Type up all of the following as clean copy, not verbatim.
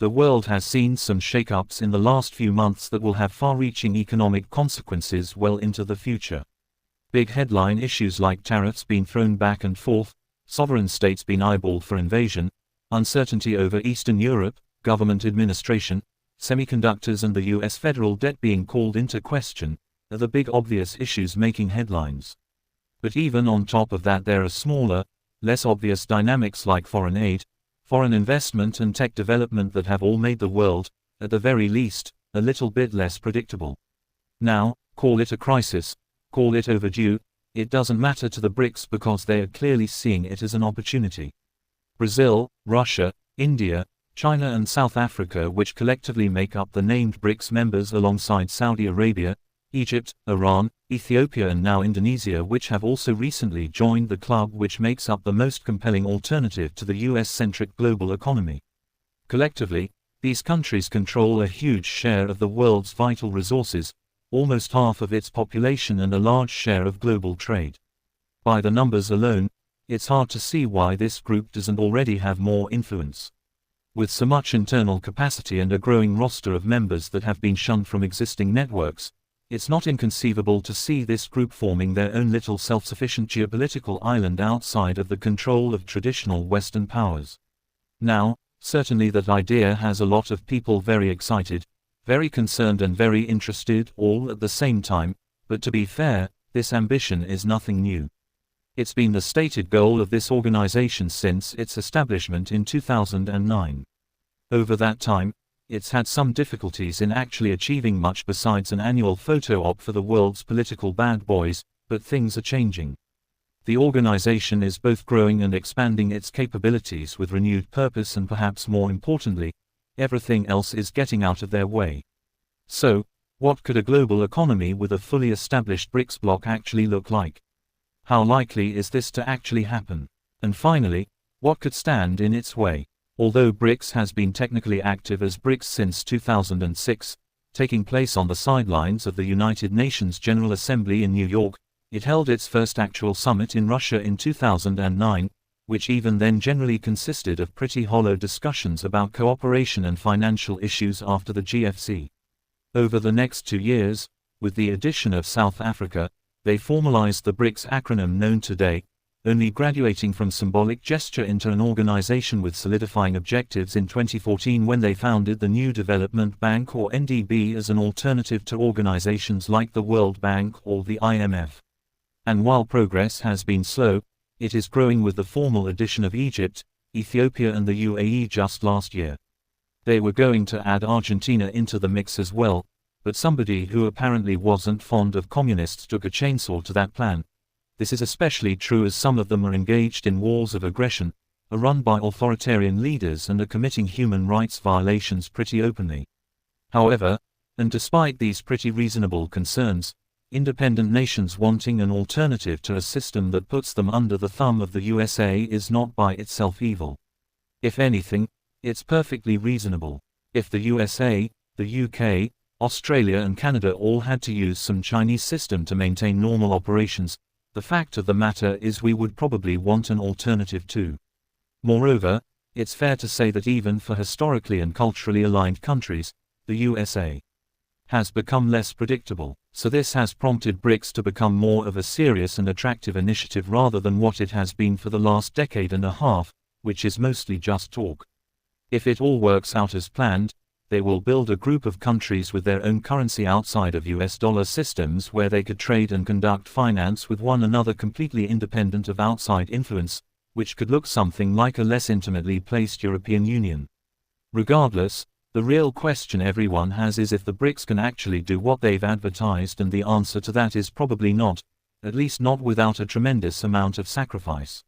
The world has seen some shake-ups in the last few months that will have far-reaching economic consequences well into the future. Big headline issues like tariffs being thrown back and forth, sovereign states being eyeballed for invasion, uncertainty over Eastern Europe, government administration, semiconductors and the US federal debt being called into question, are the big obvious issues making headlines. But even on top of that there are smaller, less obvious dynamics like foreign aid, foreign investment and tech development that have all made the world, at the very least, a little bit less predictable. Now, call it a crisis, call it overdue, it doesn't matter to the BRICS because they are clearly seeing it as an opportunity. Brazil, Russia, India, China and South Africa, which collectively make up the named BRICS members alongside Saudi Arabia, Egypt, Iran, Ethiopia and now Indonesia, which have also recently joined the club, which makes up the most compelling alternative to the US-centric global economy. Collectively, these countries control a huge share of the world's vital resources, almost half of its population and a large share of global trade. By the numbers alone, it's hard to see why this group doesn't already have more influence. With so much internal capacity and a growing roster of members that have been shunned from existing networks, it's not inconceivable to see this group forming their own little self-sufficient geopolitical island outside of the control of traditional Western powers. Now, certainly that idea has a lot of people very excited, very concerned and very interested all at the same time, but to be fair, this ambition is nothing new. It's been the stated goal of this organization since its establishment in 2009. Over that time, it's had some difficulties in actually achieving much besides an annual photo op for the world's political bad boys, but things are changing. The organization is both growing and expanding its capabilities with renewed purpose, and perhaps more importantly, everything else is getting out of their way. So, what could a global economy with a fully established BRICS bloc actually look like? How likely is this to actually happen? And finally, what could stand in its way? Although BRICS has been technically active as BRICS since 2006, taking place on the sidelines of the United Nations General Assembly in New York, it held its first actual summit in Russia in 2009, which even then generally consisted of pretty hollow discussions about cooperation and financial issues after the GFC. Over the next 2 years, with the addition of South Africa, they formalized the BRICS acronym known today, only graduating from symbolic gesture into an organization with solidifying objectives in 2014 when they founded the New Development Bank or NDB as an alternative to organizations like the World Bank or the IMF. And while progress has been slow, it is growing with the formal addition of Egypt, Ethiopia and the UAE just last year. They were going to add Argentina into the mix as well, but somebody who apparently wasn't fond of communists took a chainsaw to that plan. This is especially true as some of them are engaged in wars of aggression, are run by authoritarian leaders and are committing human rights violations pretty openly. However, and despite these pretty reasonable concerns, independent nations wanting an alternative to a system that puts them under the thumb of the USA is not by itself evil. If anything, it's perfectly reasonable. If the USA, the UK, Australia and Canada all had to use some Chinese system to maintain normal operations, the fact of the matter is we would probably want an alternative too. Moreover, it's fair to say that even for historically and culturally aligned countries, the USA has become less predictable, so this has prompted BRICS to become more of a serious and attractive initiative rather than what it has been for the last decade and a half, which is mostly just talk. If it all works out as planned, they will build a group of countries with their own currency outside of US dollar systems where they could trade and conduct finance with one another completely independent of outside influence, which could look something like a less intimately placed European Union. Regardless, the real question everyone has is if the BRICS can actually do what they've advertised, and the answer to that is probably not, at least not without a tremendous amount of sacrifice.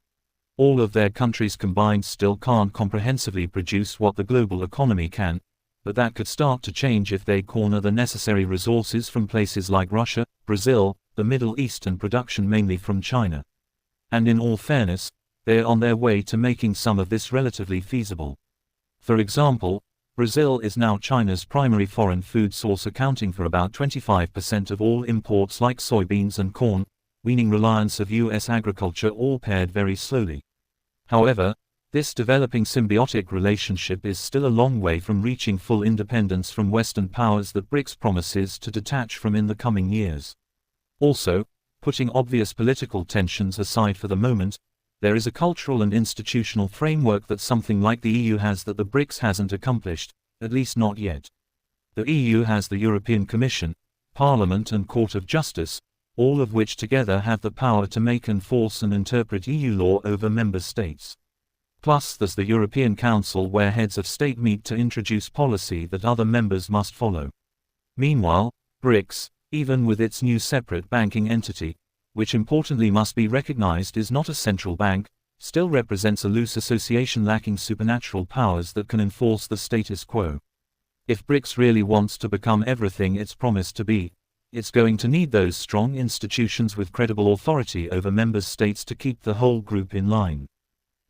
All of their countries combined still can't comprehensively produce what the global economy can, but that could start to change if they corner the necessary resources from places like Russia, Brazil, the Middle East and production mainly from China. And in all fairness, they are on their way to making some of this relatively feasible. For example, Brazil is now China's primary foreign food source, accounting for about 25% of all imports like soybeans and corn, weaning reliance of US agriculture all paired very slowly. However, This developing symbiotic relationship is still a long way from reaching full independence from Western powers that BRICS promises to detach from in the coming years. Also, putting obvious political tensions aside for the moment, there is a cultural and institutional framework that something like the EU has that the BRICS hasn't accomplished, at least not yet. The EU has the European Commission, Parliament and Court of Justice, all of which together have the power to make, enforce and interpret EU law over member states. Plus there's the European Council where heads of state meet to introduce policy that other members must follow. Meanwhile, BRICS, even with its new separate banking entity, which importantly must be recognized is not a central bank, still represents a loose association lacking supernatural powers that can enforce the status quo. If BRICS really wants to become everything it's promised to be, it's going to need those strong institutions with credible authority over member states to keep the whole group in line.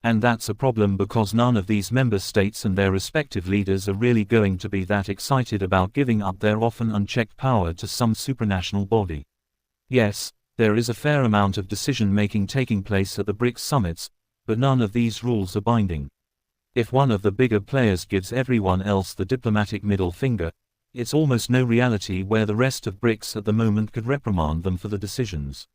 And that's a problem because none of these member states and their respective leaders are really going to be that excited about giving up their often unchecked power to some supranational body. Yes, there is a fair amount of decision-making taking place at the BRICS summits, but none of these rules are binding. If one of the bigger players gives everyone else the diplomatic middle finger, it's almost no reality where the rest of BRICS at the moment could reprimand them for the decisions.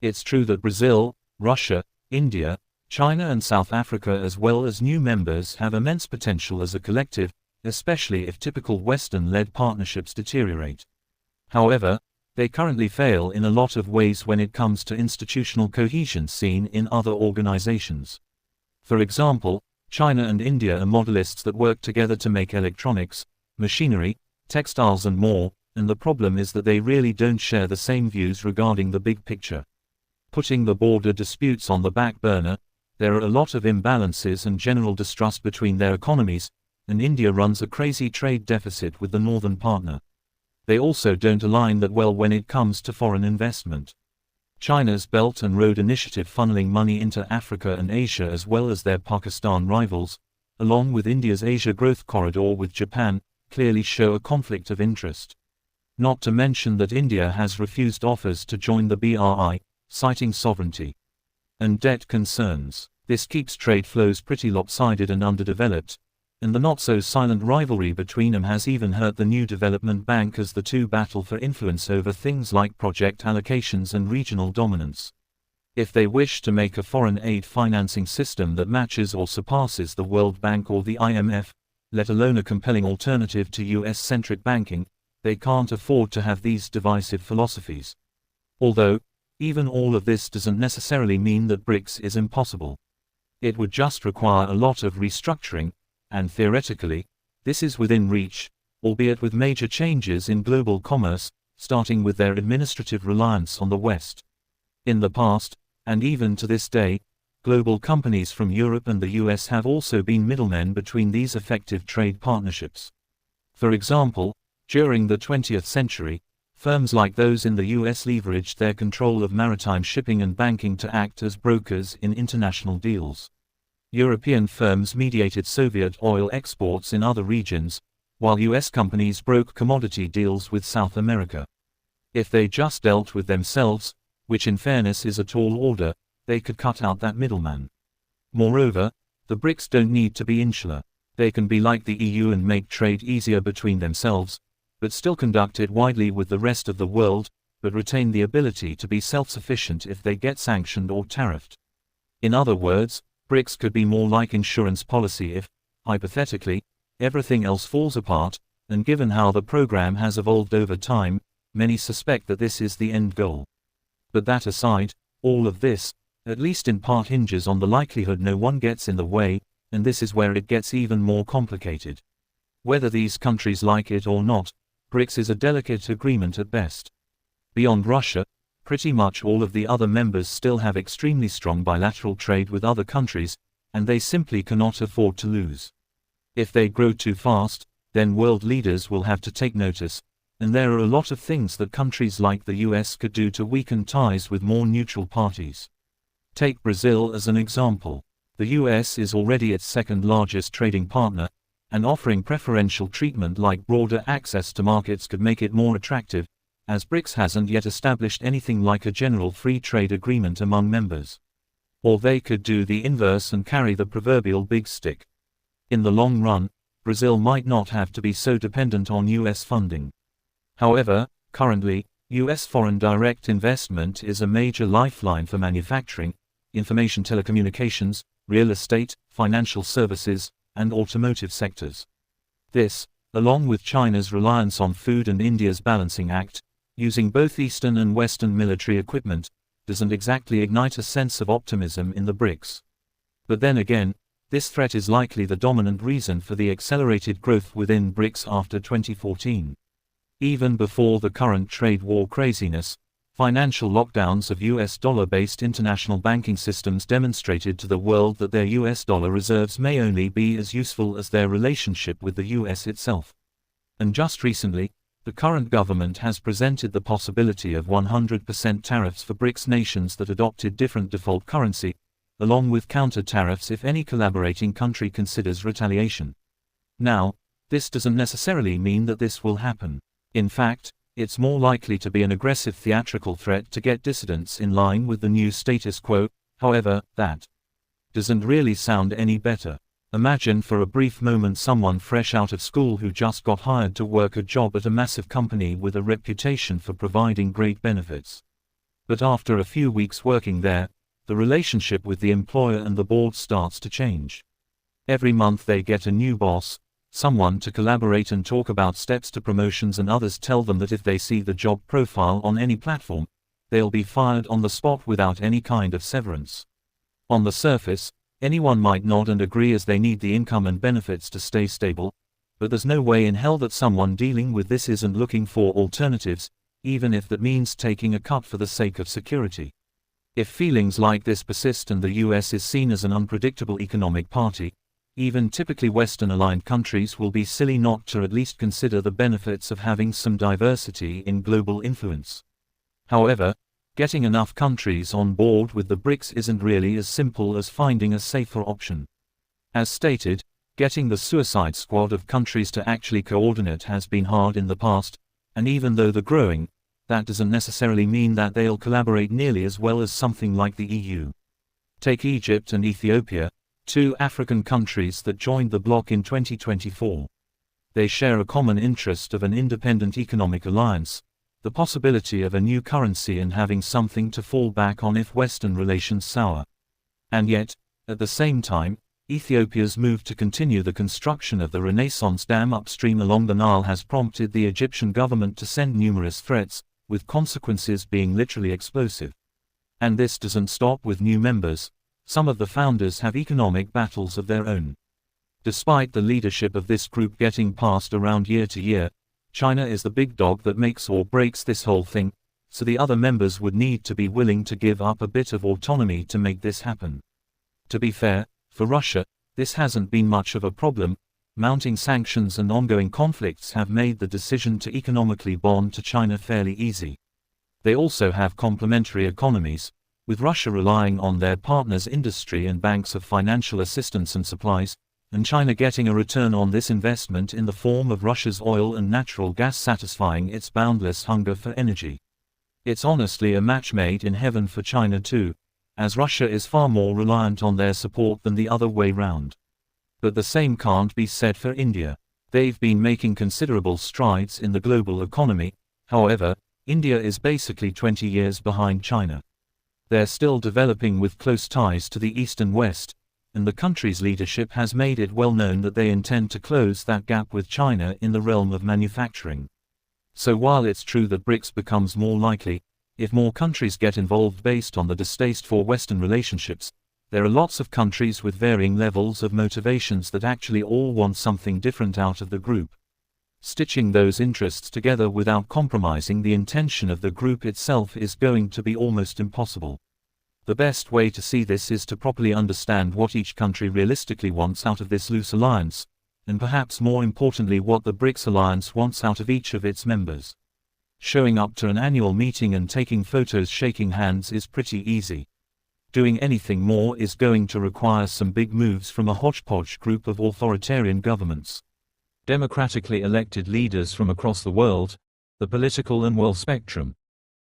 It's true that Brazil, Russia, India, China and South Africa as well as new members have immense potential as a collective, especially if typical Western-led partnerships deteriorate. However, they currently fail in a lot of ways when it comes to institutional cohesion seen in other organizations. For example, China and India are modelists that work together to make electronics, machinery, textiles and more, and the problem is that they really don't share the same views regarding the big picture. Putting the border disputes on the back burner, there are a lot of imbalances and general distrust between their economies, and India runs a crazy trade deficit with the northern partner. They also don't align that well when it comes to foreign investment. China's Belt and Road Initiative funneling money into Africa and Asia as well as their Pakistan rivals, along with India's Asia Growth Corridor with Japan, clearly show a conflict of interest. Not to mention that India has refused offers to join the BRI, citing sovereignty and debt concerns. This keeps trade flows pretty lopsided and underdeveloped, and the not-so-silent rivalry between them has even hurt the new development bank as the two battle for influence over things like project allocations and regional dominance. If they wish to make a foreign aid financing system that matches or surpasses the World Bank or the IMF, let alone a compelling alternative to US-centric banking, they can't afford to have these divisive philosophies. Although, even all of this doesn't necessarily mean that BRICS is impossible. It would just require a lot of restructuring, and theoretically, this is within reach, albeit with major changes in global commerce, starting with their administrative reliance on the West. In the past, and even to this day, global companies from Europe and the US have also been middlemen between these effective trade partnerships. For example, during the 20th century, firms like those in the US leveraged their control of maritime shipping and banking to act as brokers in international deals. European firms mediated Soviet oil exports in other regions, while US companies broke commodity deals with South America. If they just dealt with themselves, which in fairness is a tall order, they could cut out that middleman. Moreover, the BRICS don't need to be insular. They can be like the EU and make trade easier between themselves, but still conduct it widely with the rest of the world, but retain the ability to be self-sufficient if they get sanctioned or tariffed. In other words, BRICS could be more like insurance policy if, hypothetically, everything else falls apart, and given how the program has evolved over time, many suspect that this is the end goal. But that aside, all of this, at least in part, hinges on the likelihood no one gets in the way, and this is where it gets even more complicated. Whether these countries like it or not, BRICS is a delicate agreement at best. Beyond Russia, pretty much all of the other members still have extremely strong bilateral trade with other countries, and they simply cannot afford to lose. If they grow too fast, then world leaders will have to take notice, and there are a lot of things that countries like the US could do to weaken ties with more neutral parties. Take Brazil as an example. The US is already its second largest trading partner, and offering preferential treatment like broader access to markets could make it more attractive, as BRICS hasn't yet established anything like a general free trade agreement among members. Or they could do the inverse and carry the proverbial big stick. In the long run, Brazil might not have to be so dependent on US funding. However, currently, US foreign direct investment is a major lifeline for manufacturing, information telecommunications, real estate, financial services, and automotive sectors. This, along with China's reliance on food and India's balancing act, using both Eastern and Western military equipment, doesn't exactly ignite a sense of optimism in the BRICS. But then again, this threat is likely the dominant reason for the accelerated growth within BRICS after 2014. Even before the current trade war craziness, financial lockdowns of US dollar-based international banking systems demonstrated to the world that their US dollar reserves may only be as useful as their relationship with the US itself. And just recently, the current government has presented the possibility of 100% tariffs for BRICS nations that adopted different default currency, along with counter-tariffs if any collaborating country considers retaliation. Now, this doesn't necessarily mean that this will happen. In fact, it's more likely to be an aggressive theatrical threat to get dissidents in line with the new status quo. However, that doesn't really sound any better. Imagine for a brief moment someone fresh out of school who just got hired to work a job at a massive company with a reputation for providing great benefits. But after a few weeks working there, the relationship with the employer and the board starts to change. Every month they get a new boss, someone to collaborate and talk about steps to promotions, and others tell them that if they see the job profile on any platform, they'll be fired on the spot without any kind of severance. On the surface, anyone might nod and agree as they need the income and benefits to stay stable, but there's no way in hell that someone dealing with this isn't looking for alternatives, even if that means taking a cut for the sake of security. If feelings like this persist and the US is seen as an unpredictable economic party, even typically Western-aligned countries will be silly not to at least consider the benefits of having some diversity in global influence. However, getting enough countries on board with the BRICS isn't really as simple as finding a safer option. As stated, getting the suicide squad of countries to actually coordinate has been hard in the past, and even though they're growing, that doesn't necessarily mean that they'll collaborate nearly as well as something like the EU. Take Egypt and Ethiopia, two African countries that joined the bloc in 2024. They share a common interest of an independent economic alliance, the possibility of a new currency, and having something to fall back on if Western relations sour. And yet, at the same time, Ethiopia's move to continue the construction of the Renaissance Dam upstream along the Nile has prompted the Egyptian government to send numerous threats, with consequences being literally explosive. And this doesn't stop with new members. Some of the founders have economic battles of their own. Despite the leadership of this group getting passed around year to year, China is the big dog that makes or breaks this whole thing, so the other members would need to be willing to give up a bit of autonomy to make this happen. To be fair, for Russia, this hasn't been much of a problem. Mounting sanctions and ongoing conflicts have made the decision to economically bond to China fairly easy. They also have complementary economies, with Russia relying on their partners' industry and banks of financial assistance and supplies, and China getting a return on this investment in the form of Russia's oil and natural gas satisfying its boundless hunger for energy. It's honestly a match made in heaven for China too, as Russia is far more reliant on their support than the other way round. But the same can't be said for India. They've been making considerable strides in the global economy. However, India is basically 20 years behind China. They're still developing with close ties to the East and West, and the country's leadership has made it well known that they intend to close that gap with China in the realm of manufacturing. So while it's true that BRICS becomes more likely, if more countries get involved based on the distaste for Western relationships, there are lots of countries with varying levels of motivations that actually all want something different out of the group. Stitching those interests together without compromising the intention of the group itself is going to be almost impossible. The best way to see this is to properly understand what each country realistically wants out of this loose alliance, and perhaps more importantly what the BRICS alliance wants out of each of its members. Showing up to an annual meeting and taking photos shaking hands is pretty easy. Doing anything more is going to require some big moves from a hodgepodge group of authoritarian governments. Democratically elected leaders from across the world, the political and world spectrum.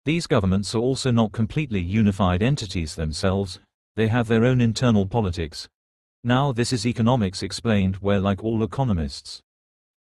These governments are also not completely unified entities themselves. They have their own internal politics. Now this is economics explained, where like all economists,